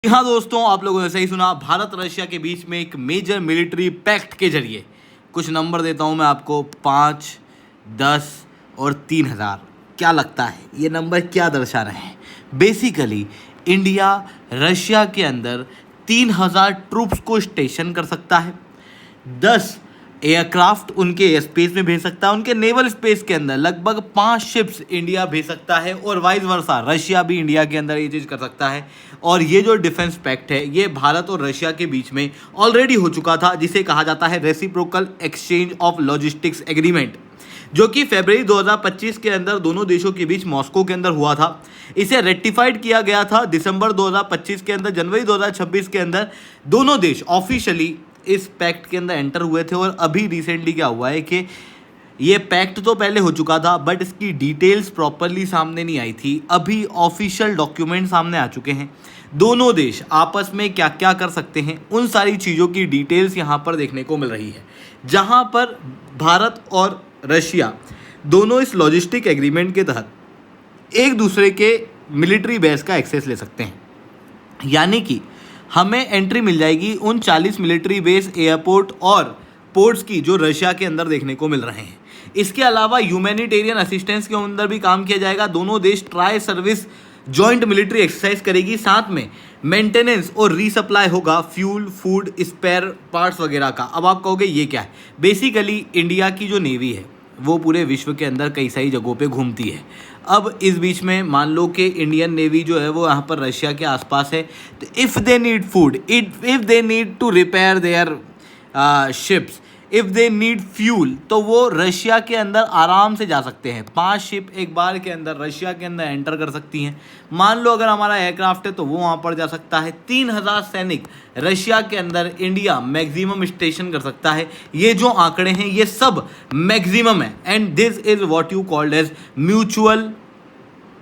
हाँ दोस्तों, आप लोगों ने सही सुना। भारत रशिया के बीच में एक मेजर मिलिट्री पैक्ट के जरिए कुछ नंबर देता हूँ मैं आपको, 5, 10 और 3000। क्या लगता है ये नंबर क्या दर्शा रहे हैं? बेसिकली इंडिया रशिया के अंदर 3000 ट्रूप्स को स्टेशन कर सकता है, 10 एयरक्राफ्ट उनके स्पेस में भेज सकता है, उनके नेवल स्पेस के अंदर लगभग 5 शिप्स इंडिया भेज सकता है, और वाइस वर्सा रशिया भी इंडिया के अंदर ये चीज़ कर सकता है। और ये जो डिफेंस पैक्ट है ये भारत और रशिया के बीच में ऑलरेडी हो चुका था, जिसे कहा जाता है reciprocal exchange of logistics agreement, जो कि फरवरी 2025 के अंदर दोनों देशों के बीच मॉस्को के अंदर हुआ था। इसे रेक्टिफाइड किया गया था दिसंबर 2025 के अंदर। जनवरी 2026 के अंदर दोनों देश ऑफिशियली इस पैक्ट के अंदर एंटर हुए थे। और अभी रिसेंटली क्या हुआ है कि ये पैक्ट तो पहले हो चुका था, बट इसकी डिटेल्स प्रॉपरली सामने नहीं आई थी। अभी ऑफिशियल डॉक्यूमेंट सामने आ चुके हैं। दोनों देश आपस में क्या क्या कर सकते हैं, उन सारी चीज़ों की डिटेल्स यहाँ पर देखने को मिल रही है, जहाँ पर भारत और रशिया दोनों इस लॉजिस्टिक एग्रीमेंट के तहत एक दूसरे के मिलिट्री बेस का एक्सेस ले सकते हैं। यानी कि हमें एंट्री मिल जाएगी उन 40 मिलिट्री बेस, एयरपोर्ट और पोर्ट्स की जो रशिया के अंदर देखने को मिल रहे हैं। इसके अलावा ह्यूमैनिटेरियन असिस्टेंस के अंदर भी काम किया जाएगा। दोनों देश tri service joint military exercise करेगी, साथ में मेंटेनेंस और रीसप्लाई होगा फ्यूल, फूड, स्पेयर पार्ट्स वगैरह का। अब आप कहोगे ये क्या है? बेसिकली इंडिया की जो नेवी है वो पूरे विश्व के अंदर कई सारी जगहों पे घूमती है। अब इस बीच में मान लो कि इंडियन नेवी जो है वो यहाँ पर रशिया के आसपास है, तो if they need food, if they need to repair their ships, if they need fuel, तो वो रशिया के अंदर आराम से जा सकते हैं। 5 शिप एक बार के अंदर रशिया के अंदर एंटर कर सकती हैं। मान लो अगर हमारा एयरक्राफ्ट है तो वो वहाँ पर जा सकता है। 3000 सैनिक रशिया के अंदर इंडिया मैक्सिमम स्टेशन कर सकता है। ये जो आंकड़े हैं ये सब मैक्सिमम है, and this is what you called as mutual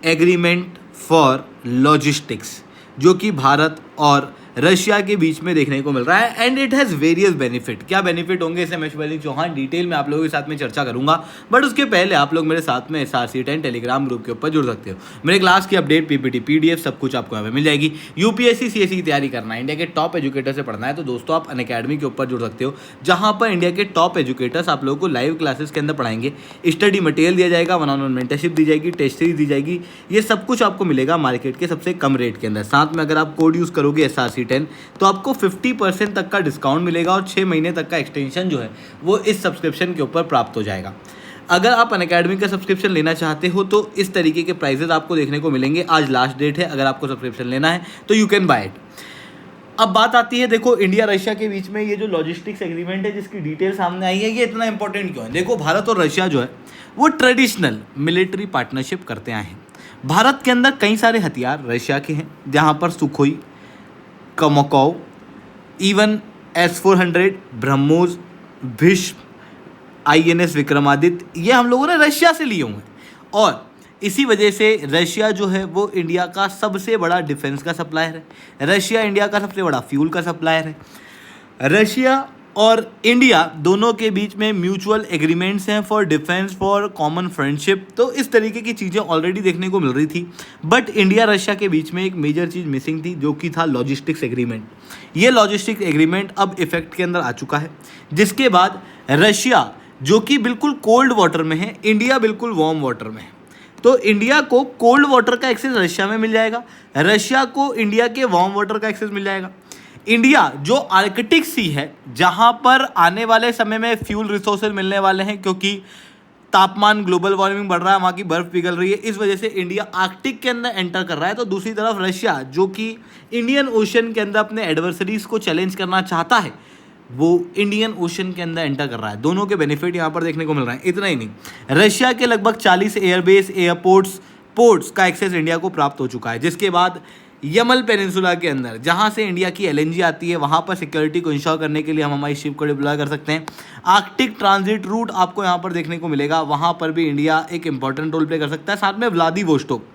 agreement for logistics, जो कि भारत और रशिया के बीच में देखने को मिल रहा है। And it has various benefit. क्या बेनिफिट होंगे इसे मैं शिवलिंग चौहान डिटेल में आप लोगों के साथ में चर्चा करूंगा, बट उसके पहले आप लोग मेरे साथ में SRC10 टेलीग्राम ग्रुप के ऊपर जुड़ सकते हो। मेरे क्लास की अपडेट, PPT, PDF सब कुछ आपको यहाँ पे मिल जाएगी। UPSC CSE की तैयारी करना है, इंडिया के टॉप एजुकेटर से पढ़ना है, तो दोस्तों आप अनअकैडमी के ऊपर जुड़ सकते हो, जहाँ पर इंडिया के टॉप एजुकेटर्स आप लोगों को लाइव क्लासेस के अंदर पढ़ाएंगे। स्टडी मटेरियल दिया जाएगा, 1-on-1 मेंटरशिप दी जाएगी, टेस्ट सीरीज दी जाएगी। ये सब कुछ आपको मिलेगा मार्केट के सबसे कम रेट के अंदर। साथ में अगर आप कोड यूज़ करोगे SRC10 तो आपको 50% तक का डिस्काउंट मिलेगा, और 6 महीने तक का एक्सटेंशन जो है वो इस सब्सक्रिप्शन के ऊपर प्राप्त हो जाएगा। अगर आप अनअकैडमी का सब्सक्रिप्शन लेना चाहते हो तो इस तरीके के प्राइजेस आपको देखने को मिलेंगे। आज लास्ट डेट है, अगर आपको सब्सक्रिप्शन लेना है तो यू कैन बाय इट। अब बात आती है, देखो इंडिया रशिया के बीच में ये जो लॉजिस्टिक्स एग्रीमेंट है जिसकी डिटेल सामने आई है, ये इतना इंपॉर्टेंट क्यों है? देखो भारत और रशिया जो है वो ट्रेडिशनल मिलिट्री पार्टनरशिप करते आए हैं। भारत के अंदर कई सारे हथियार रशिया के हैं, जहाँ पर Sukhoi, Kamov, even S-400, BrahMos, Bhishma, INS Vikramaditya, ये हम लोगों ने रशिया से लिए हुए हैं। और इसी वजह से रशिया जो है वो इंडिया का सबसे बड़ा डिफेंस का सप्लायर है। रशिया इंडिया का सबसे बड़ा फ्यूल का सप्लायर है। रशिया और इंडिया दोनों के बीच में म्यूचुअल एग्रीमेंट्स हैं for defence, for common friendship. तो इस तरीके की चीज़ें ऑलरेडी देखने को मिल रही थी, बट इंडिया रशिया के बीच में एक मेजर चीज़ मिसिंग थी, जो कि था लॉजिस्टिक्स एग्रीमेंट। ये लॉजिस्टिक्स एग्रीमेंट अब इफेक्ट के अंदर आ चुका है, जिसके बाद रशिया जो कि बिल्कुल कोल्ड वाटर में है, इंडिया बिल्कुल वार्म वाटर में है, तो इंडिया को कोल्ड वाटर का एक्सेस रशिया में मिल जाएगा, रशिया को इंडिया के वार्म वाटर का एक्सेस मिल जाएगा। इंडिया जो आर्कटिक सी है, जहाँ पर आने वाले समय में फ्यूल रिसोर्सेज मिलने वाले हैं, क्योंकि तापमान, ग्लोबल वार्मिंग बढ़ रहा है, वहाँ की बर्फ़ पिघल रही है, इस वजह से इंडिया आर्कटिक के अंदर एंटर कर रहा है। तो दूसरी तरफ रशिया जो कि इंडियन ओशन के अंदर अपने एडवर्सरीज को चैलेंज करना चाहता है, वो इंडियन ओशन के अंदर एंटर कर रहा है। दोनों के बेनिफिट यहाँ पर देखने को मिल रहे हैं। इतना ही नहीं, रशिया के लगभग 40 एयरबेस, एयरपोर्ट्स, पोर्ट्स का एक्सेस इंडिया को प्राप्त हो चुका है। जिसके बाद यमल पेनिनसुला के अंदर जहाँ से इंडिया की LNG आती है, वहाँ पर सिक्योरिटी को इंश्योर करने के लिए हम हमारी शिप को डिप्लॉय कर सकते हैं। आर्कटिक ट्रांजिट रूट आपको यहाँ पर देखने को मिलेगा, वहाँ पर भी इंडिया एक इंपॉर्टेंट रोल प्ले कर सकता है। साथ में व्लादिवोस्टोक,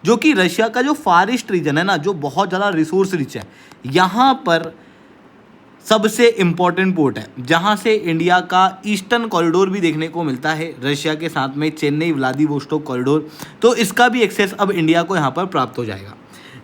जो कि रशिया का जो फार ईस्ट रीजन है ना, जो बहुत ज़्यादा रिसोर्स रिच है, यहाँ पर सबसे इम्पॉर्टेंट पोर्ट है, जहाँ से इंडिया का ईस्टर्न कॉरिडोर भी देखने को मिलता है रशिया के साथ में, चेन्नई व्लादिवोस्टोक कॉरिडोर। तो इसका भी एक्सेस अब इंडिया को यहाँ पर प्राप्त हो जाएगा।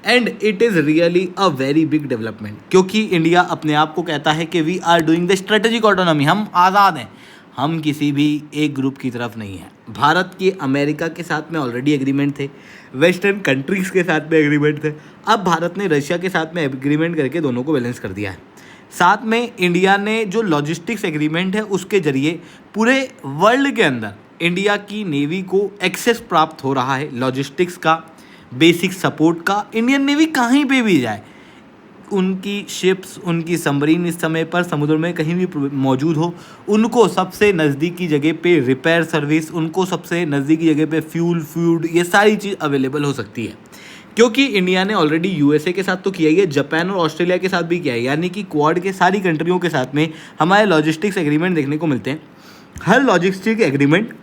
And it is really a very big development, क्योंकि इंडिया अपने आप को कहता है कि we are doing the strategic autonomy, हम आज़ाद हैं, हम किसी भी एक ग्रुप की तरफ नहीं हैं। भारत के अमेरिका के साथ में ऑलरेडी एग्रीमेंट थे, वेस्टर्न कंट्रीज़ के साथ में एग्रीमेंट थे, अब भारत ने रशिया के साथ में एग्रीमेंट करके दोनों को बैलेंस कर दिया है। साथ में इंडिया ने जो लॉजिस्टिक्स एग्रीमेंट है उसके जरिए पूरे वर्ल्ड के अंदर इंडिया की नेवी को एक्सेस प्राप्त हो रहा है लॉजिस्टिक्स का, बेसिक सपोर्ट का। इंडियन नेवी कहीं पे भी जाए, उनकी शिप्स, उनकी सबमरीन इस समय पर समुद्र में कहीं भी मौजूद हो, उनको सबसे नज़दीकी जगह पे रिपेयर सर्विस, उनको सबसे नज़दीकी जगह पे फ्यूल, फूड, ये सारी चीज़ अवेलेबल हो सकती है। क्योंकि इंडिया ने ऑलरेडी यूएसए के साथ तो किया ही है, जापान और ऑस्ट्रेलिया के साथ भी किया है, यानी कि क्वाड के सारी कंट्रियों के साथ में हमारे लॉजिस्टिक्स एग्रीमेंट देखने को मिलते हैं। हर लॉजिस्टिक एग्रीमेंट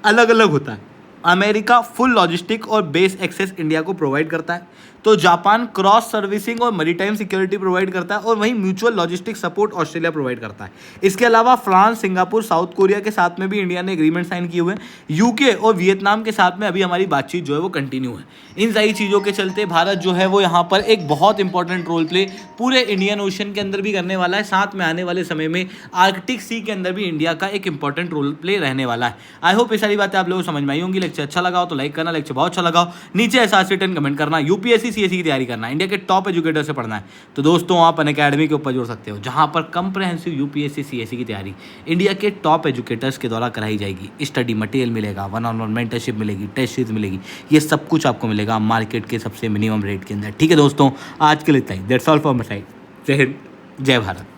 अलग अलग होता है। अमेरिका फुल लॉजिस्टिक और बेस एक्सेस इंडिया को प्रोवाइड करता है, तो जापान क्रॉस सर्विसिंग और मैरीटाइम सिक्योरिटी प्रोवाइड करता है, और वहीं mutual logistic support Australia provide करता है। इसके अलावा फ्रांस, सिंगापुर, साउथ कोरिया के साथ में भी इंडिया ने एग्रीमेंट साइन किए हुए हैं। यूके और वियतनाम के साथ में अभी हमारी बातचीत जो है वो कंटिन्यू है। इन सारी चीज़ों के चलते भारत जो है वो यहाँ पर एक बहुत इंपॉर्टेंट रोल प्ले पूरे इंडियन ओशन के अंदर भी करने वाला है। साथ में आने वाले समय में आर्कटिक सी के अंदर भी इंडिया का एक इंपॉर्टेंट रोल प्ले रहने वाला है। आई होप ये सारी बातें आप लोगों को समझ में आई होंगी। लेक्चर अच्छा लगा हो तो लाइक करना, लेक्चर बहुत अच्छा लगा हो नीचे ऐसा रिटर्न कमेंट करना। यूपीएससी सीएससी की तैयारी करना, इंडिया के टॉप एजुकेटर से पढ़ना है तो दोस्तों आप अनअकैडमी के ऊपर जुड़ सकते हो, जहां पर कंप्रहेंसिव यूपीएससी सीएससी की तैयारी इंडिया के टॉप एजुकेटर्स के द्वारा कराई जाएगी। स्टडी मटेरियल मिलेगा, 1-on-1 मेंटरशिप मिलेगी, टेस्ट सीरीज मिलेगी, ये सब कुछ आपको मिलेगा मार्केट के सबसे मिनिमम रेट के अंदर। ठीक है दोस्तों, आज के लिए इतना ही। That's all for my side. जय हिंद, जय भारत।